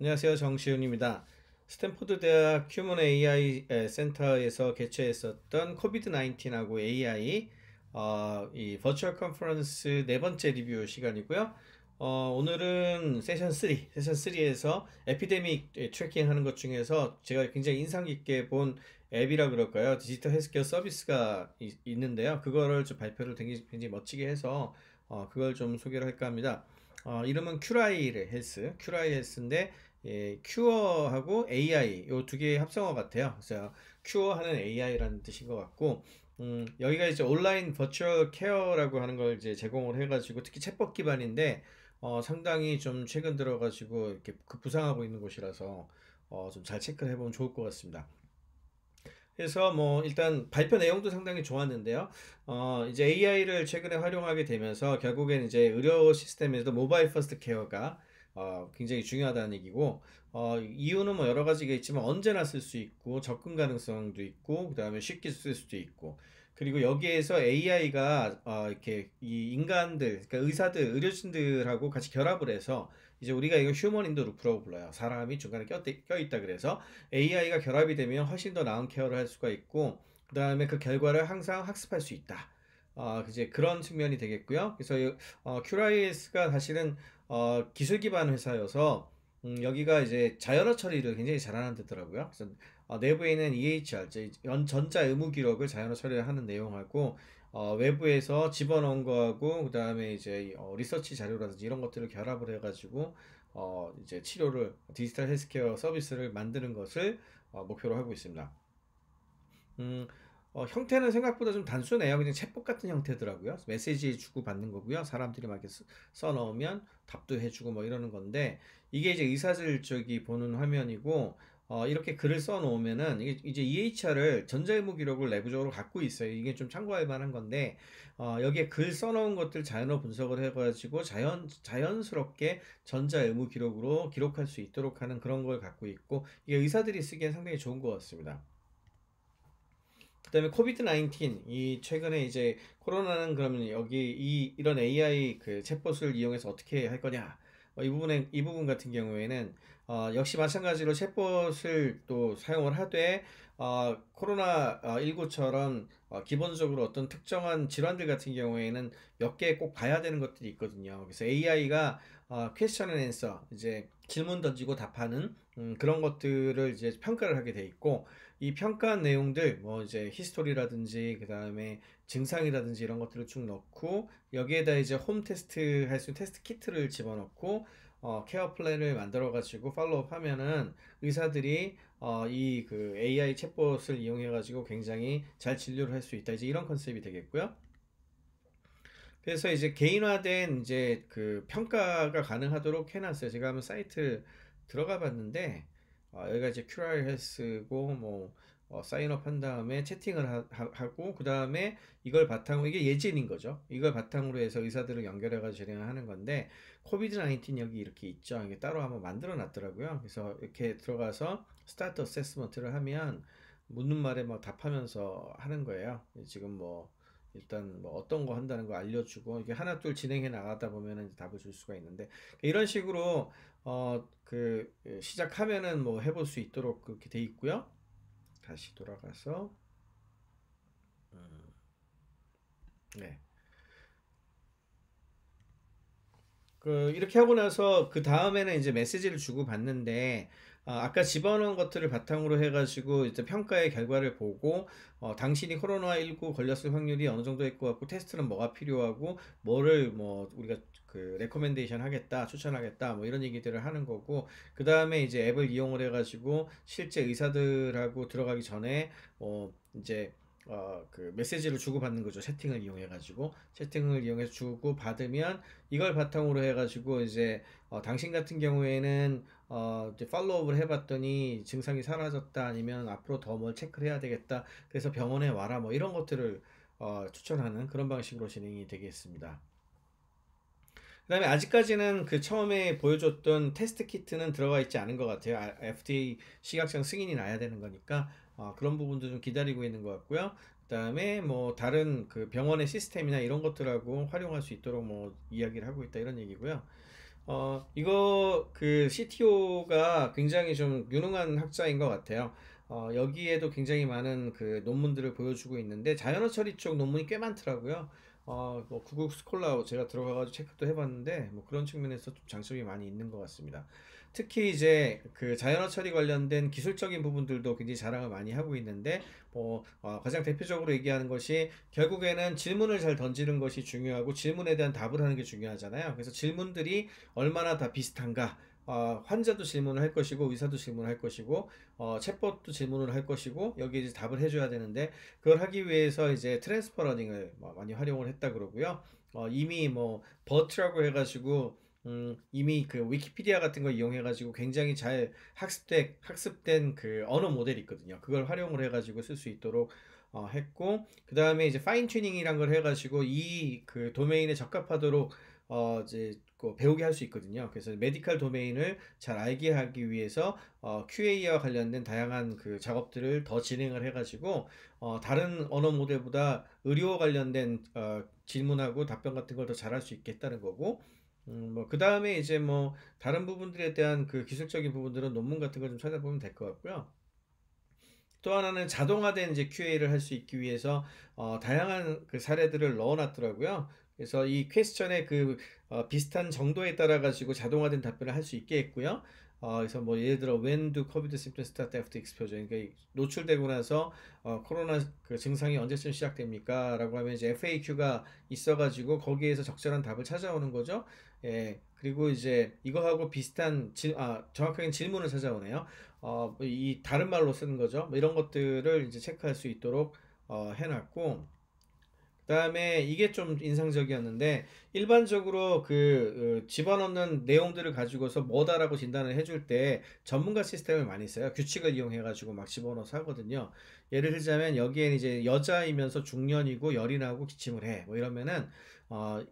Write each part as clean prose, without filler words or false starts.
안녕하세요. 정시훈입니다. 스탠포드 대학 휴먼 AI 센터에서 개최했었던 코비드 19하고 AI 이 버추얼 컨퍼런스 네 번째 리뷰 시간이고요. 오늘은 세션 3에서 에피데믹 트래킹 하는 것 중에서 제가 굉장히 인상 깊게 본 앱이라 그럴까요? 디지털 헬스케어 서비스가 있는데요. 그거를 좀 발표를 굉장히 멋지게 해서 그걸 좀 소개를 할까 합니다. 이름은 큐라이 헬스인데 큐어하고 AI 요 두 개의 합성어 같아요. 그래서 큐어하는 AI라는 뜻인 것 같고, 여기가 이제 온라인 버추얼 케어라고 하는 걸 이제 제공을 해가지고 특히 챗봇 기반인데 상당히 좀 최근 들어가지고 이렇게 부상하고 있는 곳이라서 좀 잘 체크를 해보면 좋을 것 같습니다. 그래서 뭐 일단 발표 내용도 상당히 좋았는데요. 이제 AI를 최근에 활용하게 되면서 결국엔 이제 의료 시스템에서도 모바일 퍼스트 케어가 굉장히 중요하다는 얘기고, 이유는 뭐 여러 가지가 있지만 언제나 쓸 수 있고 접근 가능성도 있고 그다음에 쉽게 쓸 수도 있고, 그리고 여기에서 AI가 이렇게 이 인간들, 그러니까 의사들, 의료진들하고 같이 결합을 해서 이제 우리가 이거 휴먼 인더 루프라고 불러요. 사람이 중간에 껴있다 그래서 AI가 결합이 되면 훨씬 더 나은 케어를 할 수가 있고, 그 다음에 그 결과를 항상 학습할 수 있다. 이제 그런 측면이 되겠고요. 그래서 큐라이스가 사실은 기술 기반 회사여서 여기가 이제 자연어 처리를 굉장히 잘하는 데더라고요. 그래서 내부에 있는 EHR, 전자 의무 기록을 자연어 처리를 하는 내용하고, 외부에서 집어넣은 거하고 그 다음에 이제 리서치 자료라든지 이런 것들을 결합을 해가지고 이제 치료를 디지털 헬스케어 서비스를 만드는 것을 목표로 하고 있습니다. 음, 형태는 생각보다 좀 단순해요. 그냥 챗봇 같은 형태더라고요. 메시지 주고 받는 거고요. 사람들이 막 이렇게 써 넣으면 답도 해주고 뭐 이러는 건데, 이게 이제 의사들 쪽이 보는 화면이고, 이렇게 글을 써 놓으면은 이게 이제 EHR을 전자의무 기록을 내부적으로 갖고 있어요. 이게 좀 참고할 만한 건데, 여기에 글 써 놓은 것들 자연어 분석을 해가지고 자연스럽게 전자의무 기록으로 기록할 수 있도록 하는 그런 걸 갖고 있고, 이게 의사들이 쓰기엔 상당히 좋은 것 같습니다. 그다음에 코비드 19, 이 최근에 이제 코로나는 그러면 여기 이런 AI 그 챗봇을 이용해서 어떻게 할 거냐, 이 부분 같은 경우에는 역시 마찬가지로 챗봇을 또 사용을 하되 코로나 19처럼 기본적으로 어떤 특정한 질환들 같은 경우에는 몇 개 꼭 봐야 되는 것들이 있거든요. 그래서 AI가 퀘스천 앤 앤서, 이제 질문 던지고 답하는 그런 것들을 이제 평가를 하게 돼 있고, 이 평가한 내용들 뭐 이제 히스토리라든지 그 다음에 증상이라든지 이런 것들을 쭉 넣고, 여기에다 이제 홈 테스트 할 수 있는 테스트 키트를 집어넣고 케어 플랜을 만들어 가지고 팔로우업 하면은 의사들이 이 그 AI 챗봇을 이용해 가지고 굉장히 잘 진료를 할 수 있다, 이제 이런 컨셉이 되겠고요. 그래서 이제 개인화된 이제 그 평가가 가능하도록 해놨어요. 제가 한번 사이트 들어가 봤는데, 여기가 이제 QR 헬스고 뭐 사인업 한 다음에 채팅을 하고 그 다음에 이걸 바탕으로, 이게 예진인 거죠. 이걸 바탕으로 해서 의사들을 연결해가지고 진행하는 건데, 코비드 19 여기 이렇게 있죠. 이게 따로 한번 만들어 놨더라고요. 그래서 이렇게 들어가서 스타트 어세스먼트를 하면 묻는 말에 뭐 답하면서 하는 거예요. 지금 뭐 일단 뭐 어떤 거 한다는 거 알려주고, 이게 하나 둘 진행해 나가다 보면은 답을 줄 수가 있는데, 이런 식으로 시작하면은 뭐 해볼 수 있도록 그렇게 돼 있고요. 다시 돌아가서 음, 네. 이렇게 하고 나서 그 다음에는 이제 메시지를 주고 받는데, 아까 집어넣은 것들을 바탕으로 해가지고 이제 평가의 결과를 보고, 당신이 코로나19 걸렸을 확률이 어느 정도 있고 같고, 테스트는 뭐가 필요하고, 뭐를 뭐 우리가 그 레코멘데이션 하겠다, 추천하겠다, 뭐 이런 얘기들을 하는 거고, 그 다음에 이제 앱을 이용을 해가지고 실제 의사들하고 들어가기 전에 이제 그 메시지를 주고받는 거죠. 채팅을 이용해서 주고 받으면 이걸 바탕으로 해가지고 이제 당신 같은 경우에는 이제 팔로우업을 해봤더니 증상이 사라졌다, 아니면 앞으로 더 뭘 체크를 해야 되겠다, 그래서 병원에 와라, 뭐 이런 것들을 추천하는 그런 방식으로 진행이 되겠습니다. 그다음에 아직까지는 그 처음에 보여줬던 테스트 키트는 들어가 있지 않은 것 같아요. FDA 시각장 승인이 나야 되는 거니까 그런 부분도 좀 기다리고 있는 것 같고요. 그다음에 뭐 다른 그 병원의 시스템이나 이런 것들하고 활용할 수 있도록 뭐 이야기를 하고 있다, 이런 얘기고요. 이거 그 CTO가 굉장히 좀 유능한 학자인 것 같아요. 여기에도 굉장히 많은 그 논문들을 보여주고 있는데 자연어 처리 쪽 논문이 꽤 많더라고요. 뭐 구글 스콜라 제가 들어가가지고 체크도 해봤는데 뭐 그런 측면에서 좀 장점이 많이 있는 것 같습니다. 특히 이제 그 자연어 처리 관련된 기술적인 부분들도 굉장히 자랑을 많이 하고 있는데 뭐 가장 대표적으로 얘기하는 것이 결국에는 질문을 잘 던지는 것이 중요하고 질문에 대한 답을 하는 게 중요하잖아요. 그래서 질문들이 얼마나 다 비슷한가? 환자도 질문을 할 것이고 의사도 질문을 할 것이고 챗봇도 질문을 할 것이고 여기에 이제 답을 해줘야 되는데 그걸 하기 위해서 이제 트랜스퍼 러닝을 많이 활용을 했다 그러고요. 이미 뭐 버트라고 해가지고 이미 그 위키피디아 같은 거 이용해가지고 굉장히 잘 학습된 그 언어 모델이 있거든요. 그걸 활용을 해가지고 쓸 수 있도록 했고, 그 다음에 이제 파인 튜닝이란 걸 해가지고 이 그 도메인에 적합하도록 이제 그 배우게 할 수 있거든요. 그래서 메디컬 도메인을 잘 알게 하기 위해서 QA와 관련된 다양한 그 작업들을 더 진행을 해가지고 다른 언어 모델보다 의료 관련된 질문하고 답변 같은 걸 더 잘할 수 있겠다는 거고, 뭐, 그 다음에 이제 뭐, 다른 부분들에 대한 그 기술적인 부분들은 논문 같은 걸 좀 찾아보면 될 것 같고요. 또 하나는 자동화된 이제 QA를 할 수 있기 위해서, 다양한 그 사례들을 넣어놨더라고요. 그래서 이 퀘스천의 그, 비슷한 정도에 따라 가지고 자동화된 답변을 할 수 있게 했고요. 그래서 뭐 예를 들어 when do COVID symptoms start after exposure? 그러니까 노출되고 나서 코로나 그 증상이 언제쯤 시작됩니까? 라고 하면 이제 FAQ가 있어가지고 거기에서 적절한 답을 찾아오는 거죠. 예, 그리고 이제 이거하고 비슷한 정확하게 질문을 찾아오네요. 이 다른 말로 쓰는 거죠. 뭐 이런 것들을 이제 체크할 수 있도록 해놨고, 그다음에 이게 좀 인상적이었는데 일반적으로 그 집어넣는 내용들을 가지고서 뭐다라고 진단을 해줄 때 전문가 시스템을 많이 써요. 규칙을 이용해 가지고 막 집어넣어서 하거든요. 예를 들자면 여기에는 이제 여자이면서 중년이고 열이 나고 기침을 해. 뭐 이러면은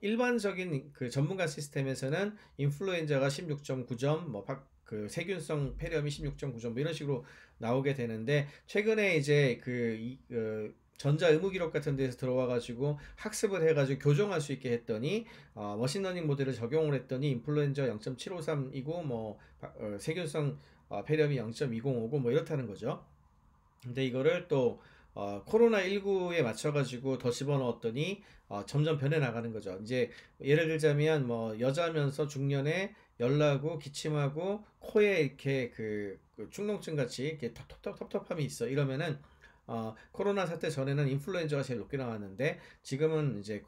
일반적인 그 전문가 시스템에서는 인플루엔자가 16.9점, 그 세균성 폐렴이 16.9점 뭐 이런 식으로 나오게 되는데 최근에 이제 전자 의무 기록 같은 데서 들어와 가지고 학습을 해 가지고 교정할 수 있게 했더니 머신러닝 모델을 적용을 했더니 인플루엔자 0.753이고 뭐 세균성 폐렴이 0.2050뭐 이렇다는 거죠. 근데 이거를 또 코로나19에 맞춰가지고 더 집어넣었더니 점점 변해 나가는 거죠. 이제 예를 들자면 뭐 여자면서 중년에 열나고 기침하고 코에 이렇게 그 축농증 같이 이렇게 텁텁함이 있어. 이러면은 코로나 사태 전에는 인플루엔자가 제일 높게 나왔는데 지금은 이제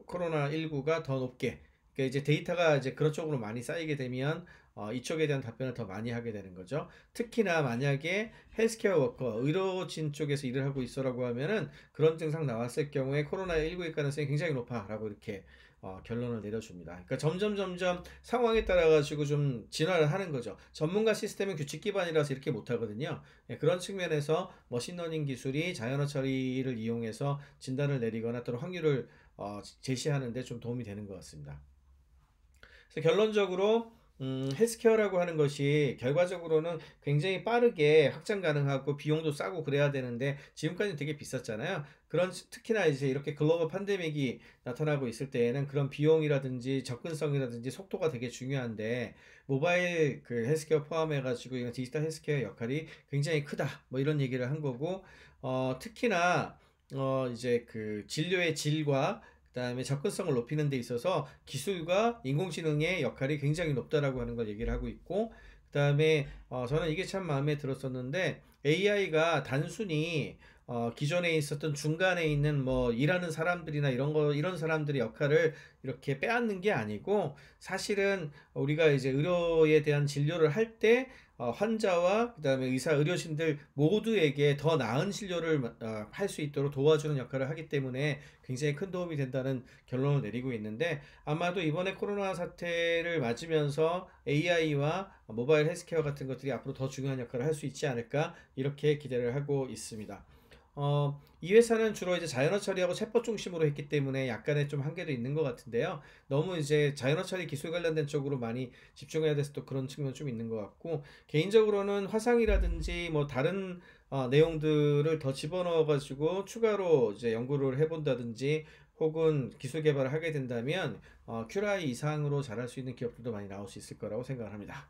코로나19가 더 높게 그러니까 이제 데이터가 이제 그런 쪽으로 많이 쌓이게 되면 이쪽에 대한 답변을 더 많이 하게 되는 거죠. 특히나 만약에 헬스케어 워커, 의료진 쪽에서 일을 하고 있어라고 하면은 그런 증상 나왔을 경우에 코로나19일 가능성이 굉장히 높아라고 이렇게 결론을 내려줍니다. 그러니까 점점 상황에 따라 가지고 좀 진화를 하는 거죠. 전문가 시스템은 규칙 기반이라서 이렇게 못 하거든요. 예, 그런 측면에서 머신러닝 기술이 자연어 처리를 이용해서 진단을 내리거나 또는 확률을 제시하는 데 좀 도움이 되는 것 같습니다. 그래서 결론적으로 헬스케어라고 하는 것이 결과적으로는 굉장히 빠르게 확장 가능하고 비용도 싸고 그래야 되는데 지금까지 되게 비쌌잖아요. 그런 특히나 이제 이렇게 글로벌 팬데믹이 나타나고 있을 때에는 그런 비용이라든지 접근성이라든지 속도가 되게 중요한데 모바일 그 헬스케어 포함해 가지고 이런 디지털 헬스케어 역할이 굉장히 크다. 뭐 이런 얘기를 한 거고 특히나 이제 그 진료의 질과 그다음에 접근성을 높이는 데 있어서 기술과 인공지능의 역할이 굉장히 높다라고 하는 걸 얘기를 하고 있고 그다음에 저는 이게 참 마음에 들었었는데 AI가 단순히 기존에 있었던 중간에 있는 뭐 일하는 사람들이나 이런 사람들의 역할을 이렇게 빼앗는 게 아니고 사실은 우리가 이제 의료에 대한 진료를 할 때 환자와 그다음에 의료진들 모두에게 더 나은 진료를 할 수 있도록 도와주는 역할을 하기 때문에 굉장히 큰 도움이 된다는 결론을 내리고 있는데 아마도 이번에 코로나 사태를 맞으면서 AI와 모바일 헬스케어 같은 것들이 앞으로 더 중요한 역할을 할 수 있지 않을까 이렇게 기대를 하고 있습니다. 이 회사는 주로 이제 자연어 처리하고 챗봇 중심으로 했기 때문에 약간의 좀 한계도 있는 것 같은데요. 너무 이제 자연어 처리 기술 관련된 쪽으로 많이 집중해야 돼서 또 그런 측면 좀 있는 것 같고, 개인적으로는 화상이라든지 뭐 다른 내용들을 더 집어넣어 가지고 추가로 이제 연구를 해본다든지 혹은 기술 개발을 하게 된다면 큐라이 이상으로 잘할 수 있는 기업들도 많이 나올 수 있을 거라고 생각을 합니다.